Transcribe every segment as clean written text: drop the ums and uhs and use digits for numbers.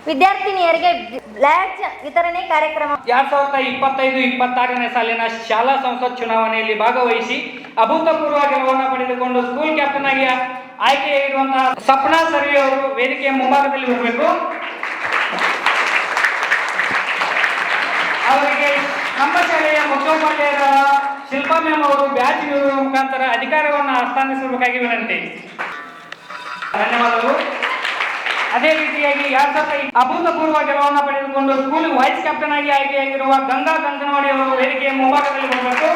ವಿದ್ಯಾರ್ಥಿನಿಯರಿಗೆ ಬ್ಯಾಡ್ಜ್ ವಿತರಣೆ ಕಾರ್ಯಕ್ರಮ 2025-26ನೇ ಸಾಲಿನ ಶಾಲಾ ಸಂಸತ್ ಚುನಾವಣೆಯಲ್ಲಿ ಭಾಗವಹಿಸಿ ಅಭೂತಪೂರ್ವ ಗೆಲುವನ್ನು ಪಡೆದುಕೊಂಡು ಸ್ಕೂಲ್ ಕ್ಯಾಪ್ಟನ್ ಆಗಿ ಆಯ್ಕೆಯಾಗಿರುವಂತಹ ಸಪ್ನಾ ಸರ್ವಿ ಅವರು ವೇದಿಕೆಯ ಮುಂಭಾಗದಲ್ಲಿ ಬರಬೇಕು. ಅವರಿಗೆ ನಮ್ಮ ಶಾಲೆಯ ಮುಖ್ಯೋಪಾಧ್ಯಾಯರ ಶಿಲ್ಪಾ ಮ್ಯಾಮ್ ಅವರು ಬ್ಯಾಡ್ಜ್ ನೀಡುವ ಮುಖಾಂತರ ಅಧಿಕಾರವನ್ನು ಹಸ್ತಾಂತರಿಸಬೇಕಾಗಿ ವಿನಂತಿ. ಧನ್ಯವಾದಗಳು. ಅದೇ ರೀತಿಯಾಗಿ ಅಭೂತಪೂರ್ವ ಗೆಲುವನ್ನು ಪಡೆದುಕೊಂಡು ಸ್ಕೂಲ್ ವೈಸ್ ಕ್ಯಾಪ್ಟನ್ ಆಗಿ ಆಯ್ಕೆಯಾಗಿರುವ ಗಂಗಾ ಕಂಕನವಾಡಿ ಅವರು ವೇದಿಕೆಯ ಮುಂಭಾಗದಲ್ಲಿ ಬರಬೇಕು.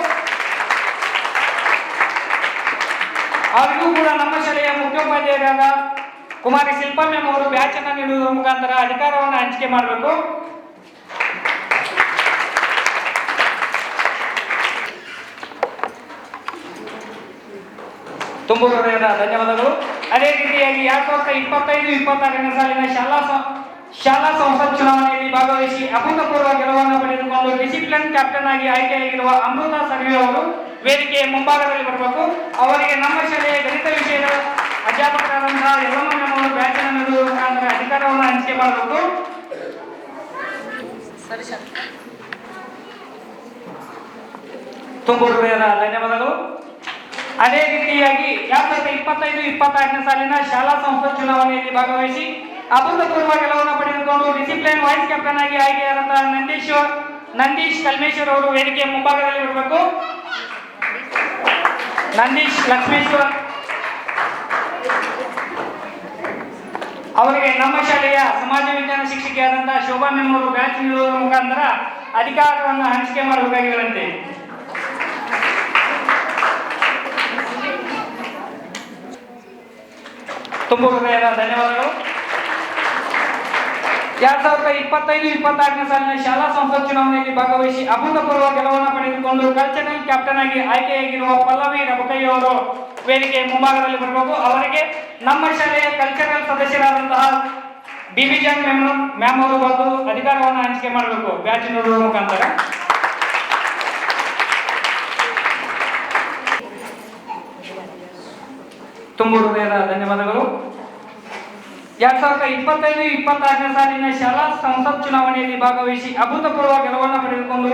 ಅವರಿಗೂ ಕೂಡ ನಮ್ಮ ಶಾಲೆಯ ಮುಖ್ಯೋಪಾಧ್ಯಾಯರಾದ ಕುಮಾರಿ ಶಿಲ್ಪಾ ಮ್ಯಾಮ್ ಅವರು ಬ್ಯಾಚ್ ಅನ್ನು ನೀಡುವುದರ ಮುಖಾಂತರ ಅಧಿಕಾರವನ್ನು ಹಂಚಿಕೆ ಮಾಡಬೇಕು. ತುಂಬ ಹೃದಯದ ಧನ್ಯವಾದಗಳು. ಅದೇ ರೀತಿಯಾಗಿ 2025-26ನೇ ಸಾಲಿನ ಶಾಲಾ ಸಂಸತ್ ಚುನಾವಣೆಯಲ್ಲಿ ಭಾಗವಹಿಸಿ ಅಭೂತಪೂರ್ವ ಗೆಲುವನ್ನು ಪಡೆದುಕೊಂಡು ಡಿಸಿಪ್ಲಿನ್ ಕ್ಯಾಪ್ಟನ್ ಆಗಿ ಆಯ್ಕೆಯಾಗಿರುವ ಅಮೃತ ಸರ್ವಿ ಅವರು ವೇದಿಕೆಯ ಮುಂಭಾಗದಲ್ಲಿ ಬರಬೇಕು. ಅವರಿಗೆ ನಮ್ಮ ಶಾಲೆಯ ಗಣಿತ ವಿಷಯದ ಅಧ್ಯಾಪಕರಾದಂತಹ ಯಲ್ಲಮ್ಮ ಮ್ಯಾಮ್ ಅವರು ಬ್ಯಾಚ್ ಅನ್ನು ನೀಡುವ ಮುಖಾಂತರ ಅಧಿಕಾರವನ್ನು ಹಂಚಿಕೆ ಮಾಡಬೇಕು. ತುಂಬ ಹೃದಯದ ಧನ್ಯವಾದಗಳು. ಅದೇ ರೀತಿಯಾಗಿ 2025-26ನೇ ಸಾಲಿನ ಶಾಲಾ ಸಂಸತ್ ಚುನಾವಣೆಯಲ್ಲಿ ಭಾಗವಹಿಸಿ ಅಭೂತಪೂರ್ವ ಗೆಲುವನ್ನು ಪಡೆದುಕೊಂಡು ಡಿಸಿಪ್ಲಿನ್ ವೈಸ್ ಕ್ಯಾಪ್ಟನ್ ಆಗಿ ಆಯ್ಕೆಯಾದಂತಹ ನಂದೀಶ್ ಕಲ್ಮೇಶ್ವರ್ ಅವರು ವೇದಿಕೆಯ ಮುಂಭಾಗದಲ್ಲಿ ಬರಬೇಕು. ನಂದೀಶ್ ಲಕ್ಷ್ಮೇಶ್ವರ್ ಅವರಿಗೆ ನಮ್ಮ ಶಾಲೆಯ ಸಮಾಜ ವಿಜ್ಞಾನ ಶಿಕ್ಷಕಿಯಾದಂತಹ ಶೋಭಾ ಮ್ಯಾಮ್ ಅವರು ಬ್ಯಾಚ್ ನೀಡುವ ಮುಖಾಂತರ ಅಧಿಕಾರವನ್ನು ಹಂಚಿಕೆ ಮಾಡಬೇಕಾಗಿ ವಿನಂತಿ. ತುಂಬ ಹೃದಯದ ಧನ್ಯವಾದಗಳು. 2025-26ನೇ ಸಾಲಿನ ಶಾಲಾ ಸಂಸತ್ ಚುನಾವಣೆಯಲ್ಲಿ ಭಾಗವಹಿಸಿ ಅಭೂತಪೂರ್ವ ಗೆಲುವನ್ನು ಪಡೆದುಕೊಂಡು ಕಲ್ಚರಲ್ ಕ್ಯಾಪ್ಟನ್ ಆಗಿ ಆಯ್ಕೆಯಾಗಿರುವ ಪಲ್ಲವಿ ರಬಕಯ್ಯ ಅವರು ವೇದಿಕೆಯ ಮುಂಭಾಗದಲ್ಲಿ ಬರಬೇಕು. ಅವರಿಗೆ ನಮ್ಮ ಶಾಲೆಯ ಕಲ್ಚರಲ್ ಸದಸ್ಯರಾದಂತಹ ಬಿಬಿಜಾನ್ ಮ್ಯಾಮ್ ಅವರು ಬಂದು ಅಧಿಕಾರವನ್ನು ಹಂಚಿಕೆ ಮಾಡಬೇಕು ಬ್ಯಾಚ್ ನೀಡುವ ಮುಖಾಂತರ. ತುಂಬ ಹೃದಯದ ಧನ್ಯವಾದಗಳು. 2025-26ನೇ ಸಾಲಿನ ಶಾಲಾ ಸಂಸತ್ ಚುನಾವಣೆಯಲ್ಲಿ ಭಾಗವಹಿಸಿ ಅಭೂತಪೂರ್ವ ಗೆಲುವನ್ನು ಪಡೆದುಕೊಂಡು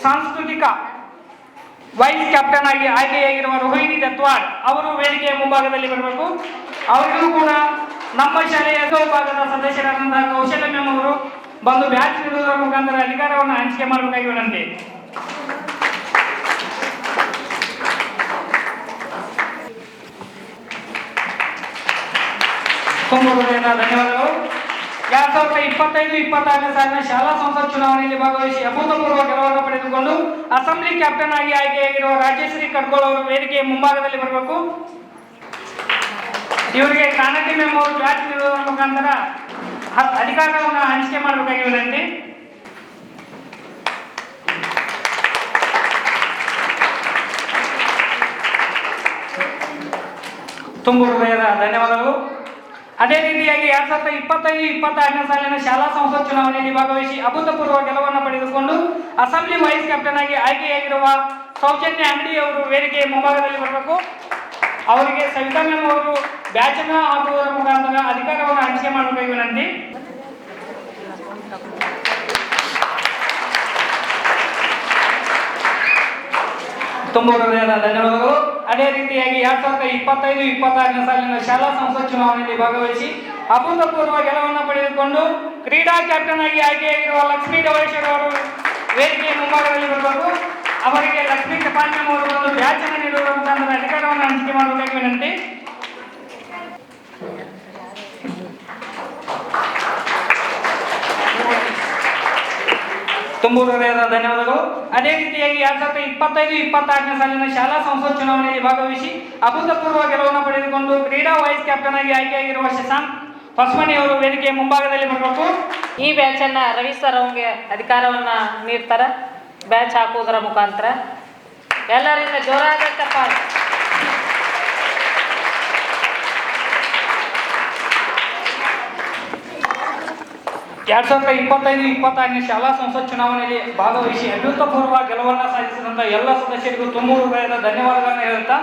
ಸಾಂಸ್ಕೃತಿಕ ವೈಸ್ ಕ್ಯಾಪ್ಟನ್ ಆಗಿ ಆಯ್ಕೆಯಾಗಿರುವ ರೋಹಿಣಿ ದತ್ವಾಡ್ ಅವರು ವೇದಿಕೆಯ ಮುಂಭಾಗದಲ್ಲಿ ಬರಬೇಕು. ಅವರಿಗೂ ಕೂಡ ನಮ್ಮ ಶಾಲೆಯ ವಿಭಾಗದ ಸದಸ್ಯರಾದಂತಹ ಕೌಶಲ್ಯ ಮ್ಯಾಮ್ ಅವರು ಬಂದು ಬ್ಯಾಚ್ ನೀಡುವುದರ ಮುಖಾಂತರ ಅಧಿಕಾರವನ್ನು ಹಂಚಿಕೆ ಮಾಡಬೇಕಾಗಿ ವಿನಂತಿ. ತುಂಬ ಹೃದಯದ ಧನ್ಯವಾದಗಳು. 2025-26ನೇ ಸಾಲಿನ ಶಾಲಾ ಸಂಸತ್ ಚುನಾವಣೆಯಲ್ಲಿ ಭಾಗವಹಿಸಿ ಅಭೂತಪೂರ್ವ ಗೆಲುವನ್ನು ಪಡೆದುಕೊಂಡು ಅಸೆಂಬ್ಲಿ ಕ್ಯಾಪ್ಟನ್ ಆಗಿ ಆಯ್ಕೆಯಾಗಿರುವ ರಾಜೇಶ್ವರಿ ಕಡ್ಕೋಳ್ ಅವರು ವೇದಿಕೆಯ ಮುಂಭಾಗದಲ್ಲಿ ಬರಬೇಕು. ಇವರಿಗೆ ಕಾನಟಿ ಮ್ಯಾಮ್ ಅವರು ಬ್ಯಾಚ್ ನೀಡುವುದರ ಮುಖಾಂತರ ಅಧಿಕಾರವನ್ನು ಹಂಚಿಕೆ ಮಾಡಬೇಕಾಗಿ ವಿನಂತಿ. ತುಂಬ ಹೃದಯದ ಧನ್ಯವಾದಗಳು. ಅದೇ ರೀತಿಯಾಗಿ 2025-26ನೇ ಸಾಲಿನ ಶಾಲಾ ಸಂಸತ್ ಚುನಾವಣೆಯಲ್ಲಿ ಭಾಗವಹಿಸಿ ಅಭೂತಪೂರ್ವ ಗೆಲುವನ್ನು ಪಡೆದುಕೊಂಡು ಅಸೆಂಬ್ಲಿ ವೈಸ್ ಕ್ಯಾಪ್ಟನ್ ಆಗಿ ಆಯ್ಕೆಯಾಗಿರುವ ಸೌಜನ್ಯ ಅಂಗಡಿ ಅವರು ವೇದಿಕೆಯ ಮುಂಭಾಗದಲ್ಲಿ ಬರಬೇಕು. ಅವರಿಗೆ ಸವಿತಾ ಮ್ಯಾಮ್ ಅವರು ಬ್ಯಾಚ್ ಅನ್ನು ಹಾಕುವುದರ ಮುಖಾಂತರ ಅಧಿಕಾರವನ್ನು ಹಂಚಿಕೆ ಮಾಡಬೇಕಾಗಿ ವಿನಂತಿ. ತುಂಬ ಹೃದಯದ ಧನ್ಯವಾದಗಳು. ಅದೇ ರೀತಿಯಾಗಿ 2025-26ನೇ ಸಾಲಿನ ಶಾಲಾ ಸಂಸತ್ ಚುನಾವಣೆಯಲ್ಲಿ ಭಾಗವಹಿಸಿ ಅಭೂತಪೂರ್ವ ಗೆಲುವನ್ನು ಪಡೆದುಕೊಂಡು ಕ್ರೀಡಾ ಕ್ಯಾಪ್ಟನ್ ಆಗಿ ಆಯ್ಕೆಯಾಗಿರುವ ಲಕ್ಷ್ಮೀ ಗವೇಶ್ವರ್ ಅವರು ವೇದಿಕೆಯ ಮುಂಭಾಗದಲ್ಲಿ ಬರಬೇಕು. ಅವರಿಗೆ ಲಕ್ಷ್ಮೀ ಕಪಾಲಿ ಅವರು ಒಂದು ಬ್ಯಾಚ್ ಅನ್ನು ನೀಡುವ ಮುಖಾಂತರ ಅಧಿಕಾರವನ್ನು ಹಂಚಿಕೆ ಮಾಡಬೇಕಾಗಿ ವಿನಂತಿ. ತುಂಬ ಹೃದಯದ ಧನ್ಯವಾದಗಳು. ಅದೇ ರೀತಿಯಾಗಿ 2025-26ನೇ ಸಾಲಿನ ಶಾಲಾ ಸಂಸತ್ ಚುನಾವಣೆಯಲ್ಲಿ ಭಾಗವಹಿಸಿ ಅಭೂತಪೂರ್ವ ಗೆಲುವನ್ನು ಪಡೆದುಕೊಂಡು ಕ್ರೀಡಾ ವೈಸ್ ಕ್ಯಾಪ್ಟನ್ ಆಗಿ ಆಯ್ಕೆಯಾಗಿರುವ ಶಶಾಂಕ್ ಹೊಸಮನಿ ಅವರು ವೇದಿಕೆಯ ಮುಂಭಾಗದಲ್ಲಿ ಬರಬೇಕು. ಈ ಬ್ಯಾಚ್ ಅನ್ನ ರವಿ ಸರ್ ಅವರಿಗೆ ಅಧಿಕಾರವನ್ನ ನೀಡ್ತಾರೆ ಬ್ಯಾಚ್ ಹಾಕುವುದರ ಮುಖಾಂತರ. ಎಲ್ಲರಿಂದ ಜೋರಾದ ಚಪ್ಪಾಳೆ. 2025-26ನೇ ಶಾಲಾ ಸಂಸತ್ ಚುನಾವಣೆಯಲ್ಲಿ ಭಾಗವಹಿಸಿ ಅಭೂತಪೂರ್ವ ಗೆಲುವನ್ನು ಸಾಧಿಸಿದಂಥ ಎಲ್ಲ ಸದಸ್ಯರಿಗೂ ತುಂಬ ಹೃದಯದ ಧನ್ಯವಾದಗಳನ್ನು ಹೇಳುತ್ತಾ